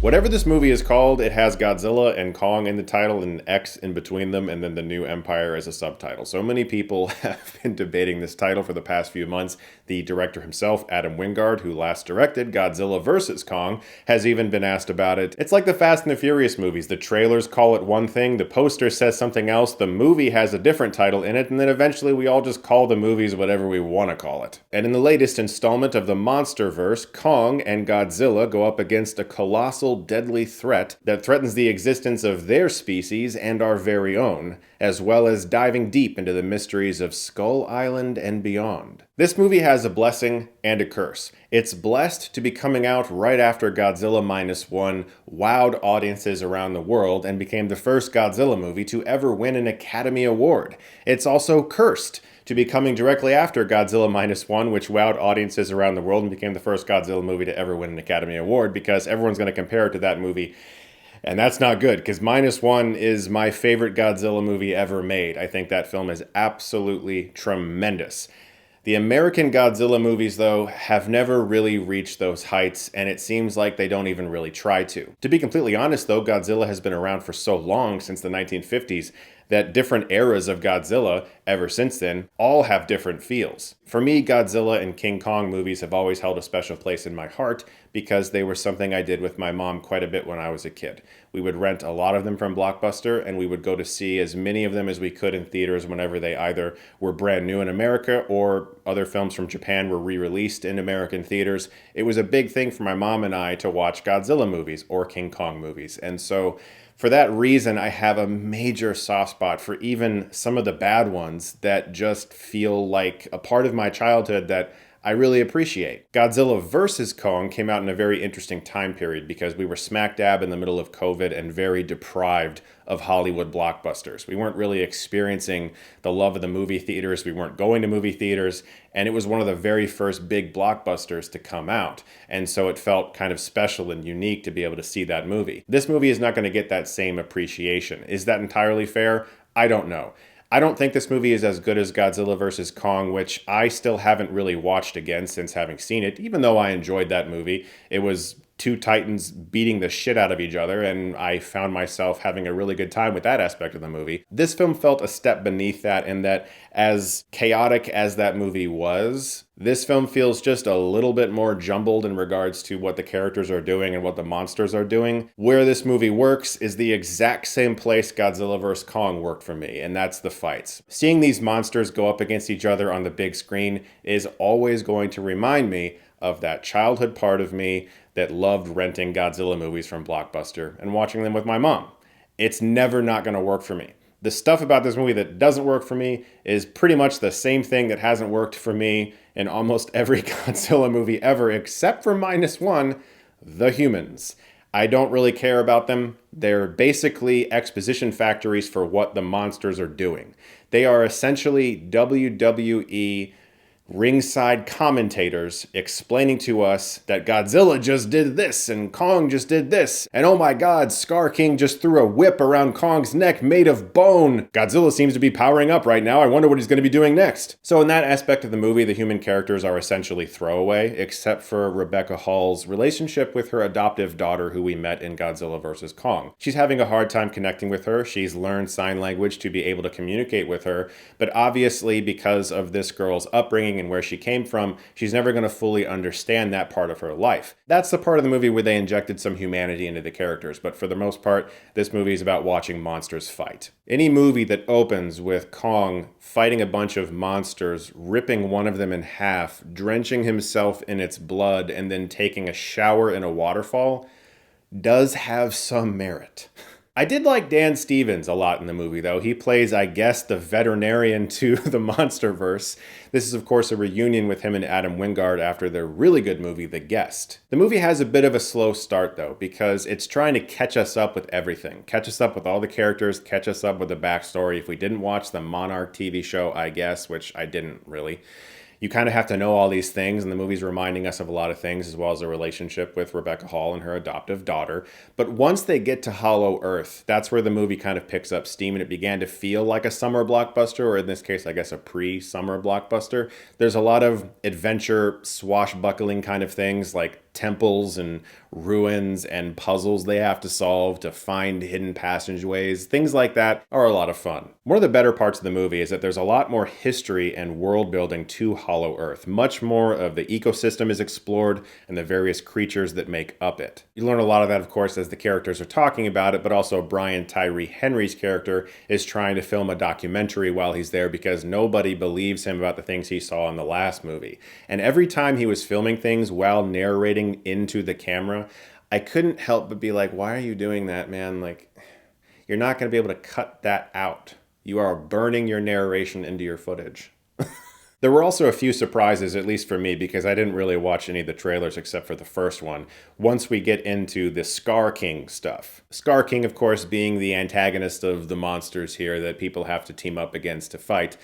Whatever this movie is called, it has Godzilla and Kong in the title and an X in between them, and then the New Empire as a subtitle. So many people have been debating this title for the past few months. The director himself, Adam Wingard, who last directed Godzilla vs. Kong, has even been asked about it. It's like the Fast and the Furious movies. The trailers call it one thing, the poster says something else, the movie has a different title in it, and then eventually we all just call the movies whatever we want to call it. And in the latest installment of the Monsterverse, Kong and Godzilla go up against a colossal deadly threat that threatens the existence of their species and our very own, as well as diving deep into the mysteries of Skull Island and beyond. This movie has a blessing and a curse. It's blessed to be coming out right after Godzilla Minus One wowed audiences around the world and became the first Godzilla movie to ever win an Academy Award. It's also cursed to be coming directly after Godzilla Minus One, which wowed audiences around the world and became the first Godzilla movie to ever win an Academy Award, because everyone's going to compare it to that movie. And that's not good, because Minus One is my favorite Godzilla movie ever made. I think that film is absolutely tremendous. The American Godzilla movies, though, have never really reached those heights, and it seems like they don't even really try to. To be completely honest, though, Godzilla has been around for so long, since the 1950s, that different eras of Godzilla, ever since then, all have different feels. For me, Godzilla and King Kong movies have always held a special place in my heart because they were something I did with my mom quite a bit when I was a kid. We would rent a lot of them from Blockbuster, and we would go to see as many of them as we could in theaters whenever they either were brand new in America or other films from Japan were re-released in American theaters. It was a big thing for my mom and I to watch Godzilla movies or King Kong movies. And so for that reason, I have a major soft spot for even some of the bad ones that just feel like a part of my childhood that I really appreciate. Godzilla vs. Kong came out in a very interesting time period because we were smack dab in the middle of COVID and very deprived of Hollywood blockbusters. We weren't really experiencing the love of the movie theaters. We weren't going to movie theaters, and it was one of the very first big blockbusters to come out. And so it felt kind of special and unique to be able to see that movie. This movie is not going to get that same appreciation. Is that entirely fair? I don't know. I don't think this movie is as good as Godzilla vs. Kong, which I still haven't really watched again since having seen it, even though I enjoyed that movie. It was two titans beating the shit out of each other, and I found myself having a really good time with that aspect of the movie. This film felt a step beneath that in that, as chaotic as that movie was, this film feels just a little bit more jumbled in regards to what the characters are doing and what the monsters are doing. Where this movie works is the exact same place Godzilla vs. Kong worked for me, and that's the fights. Seeing these monsters go up against each other on the big screen is always going to remind me of that childhood part of me that loved renting Godzilla movies from Blockbuster and watching them with my mom. It's never not going to work for me. The stuff about this movie that doesn't work for me is pretty much the same thing that hasn't worked for me in almost every Godzilla movie ever, except for Minus One, the humans. I don't really care about them. They're basically exposition factories for what the monsters are doing. They are essentially WWE ringside commentators explaining to us that Godzilla just did this and Kong just did this, and oh my god, Scar King just threw a whip around Kong's neck made of bone. Godzilla seems to be powering up right now. I wonder what he's going to be doing next. So in that aspect of the movie, the human characters are essentially throwaway, except for Rebecca Hall's relationship with her adoptive daughter who we met in Godzilla vs. Kong. She's having a hard time connecting with her. She's learned sign language to be able to communicate with her, but obviously because of this girl's upbringing and where she came from, she's never going to fully understand that part of her life. That's the part of the movie where they injected some humanity into the characters, but for the most part, this movie is about watching monsters fight. Any movie that opens with Kong fighting a bunch of monsters, ripping one of them in half, drenching himself in its blood, and then taking a shower in a waterfall does have some merit. I did like Dan Stevens a lot in the movie, though. He plays, I guess, the veterinarian to the Monsterverse. This is, of course, a reunion with him and Adam Wingard after their really good movie, The Guest. The movie has a bit of a slow start, though, because it's trying to catch us up with everything. Catch us up with all the characters, catch us up with the backstory. If we didn't watch the Monarch TV show, I guess, which I didn't really, you kind of have to know all these things, and the movie's reminding us of a lot of things, as well as a relationship with Rebecca Hall and her adoptive daughter. But once they get to Hollow Earth, that's where the movie kind of picks up steam, and it began to feel like a summer blockbuster, or in this case, I guess a pre-summer blockbuster. There's a lot of adventure, swashbuckling kind of things, like temples and ruins and puzzles they have to solve to find hidden passageways. Things like that are a lot of fun. One of the better parts of the movie is that there's a lot more history and world building to Hollow Earth. Much more of the ecosystem is explored and the various creatures that make up it. You learn a lot of that, of course, as the characters are talking about it, but also Brian Tyree Henry's character is trying to film a documentary while he's there because nobody believes him about the things he saw in the last movie. And every time he was filming things while narrating into the camera, I couldn't help but be like, why are you doing that, man? Like, you're not going to be able to cut that out. You are burning your narration into your footage. There were also a few surprises, at least for me, because I didn't really watch any of the trailers except for the first one, once we get into the Scar King stuff. Scar King, of course, being the antagonist of the monsters here that people have to team up against to fight.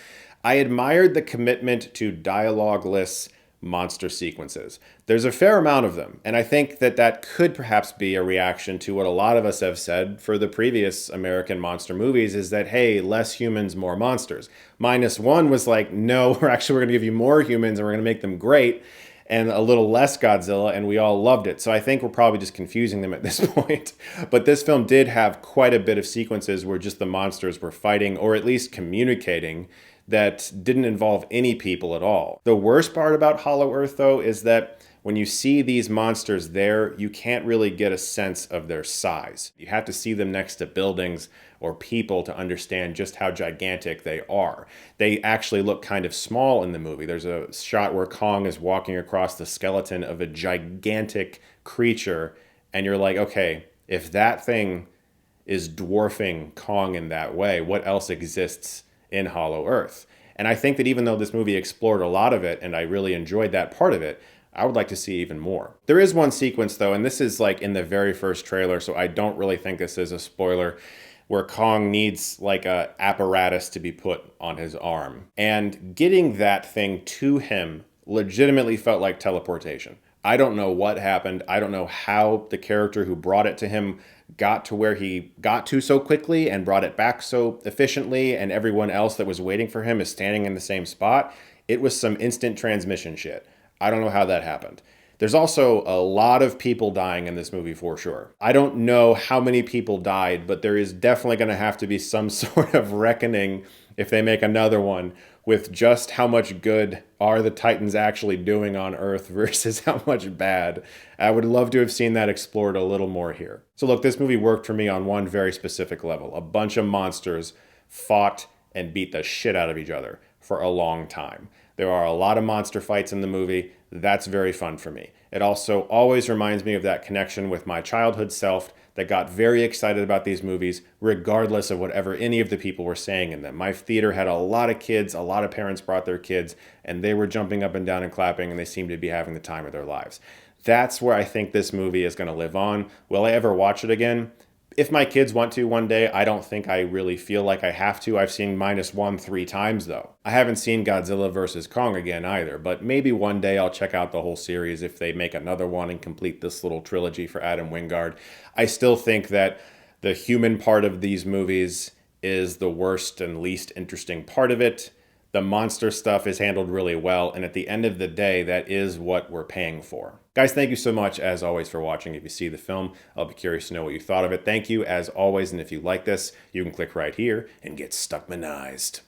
I admired the commitment to dialogueless monster sequences. There's a fair amount of them, and I think that that could perhaps be a reaction to what a lot of us have said for the previous American monster movies, is that, hey, less humans, more monsters. -1 was like, no, we're going to give you more humans and we're going to make them great, and a little less Godzilla, and we all loved it. So I think we're probably just confusing them at this point. But this film did have quite a bit of sequences where just the monsters were fighting, or at least communicating, that didn't involve any people at all. The worst part about Hollow Earth, though, is that when you see these monsters there, you can't really get a sense of their size. You have to see them next to buildings or people to understand just how gigantic they are. They actually look kind of small in the movie. There's a shot where Kong is walking across the skeleton of a gigantic creature, and you're like, okay, if that thing is dwarfing Kong in that way, what else exists in Hollow Earth? And I think that even though this movie explored a lot of it, and I really enjoyed that part of it, I would like to see even more. There is one sequence, though, and this is like in the very first trailer, so I don't really think this is a spoiler, where Kong needs like a apparatus to be put on his arm. And getting that thing to him legitimately felt like teleportation. I don't know what happened. I don't know how the character who brought it to him got to where he got to so quickly and brought it back so efficiently, and everyone else that was waiting for him is standing in the same spot. It was some instant transmission shit. I don't know how that happened. There's also a lot of people dying in this movie for sure. I don't know how many people died, but there is definitely going to have to be some sort of reckoning if they make another one with just how much good are the Titans actually doing on Earth versus how much bad. I would love to have seen that explored a little more here. So look, this movie worked for me on one very specific level. A bunch of monsters fought and beat the shit out of each other for a long time. There are a lot of monster fights in the movie. That's very fun for me. It also always reminds me of that connection with my childhood self that got very excited about these movies, regardless of whatever any of the people were saying in them. My theater had a lot of kids, a lot of parents brought their kids, and they were jumping up and down and clapping, and they seemed to be having the time of their lives. That's where I think this movie is going to live on. Will I ever watch it again? If my kids want to one day, I don't think I really feel like I have to. I've seen -1 3 times, though. I haven't seen Godzilla vs. Kong again either, but maybe one day I'll check out the whole series if they make another one and complete this little trilogy for Adam Wingard. I still think that the human part of these movies is the worst and least interesting part of it. The monster stuff is handled really well, and at the end of the day, that is what we're paying for. Guys, thank you so much, as always, for watching. If you see the film, I'll be curious to know what you thought of it. Thank you, as always, and if you like this, you can click right here and get Stuckmannized.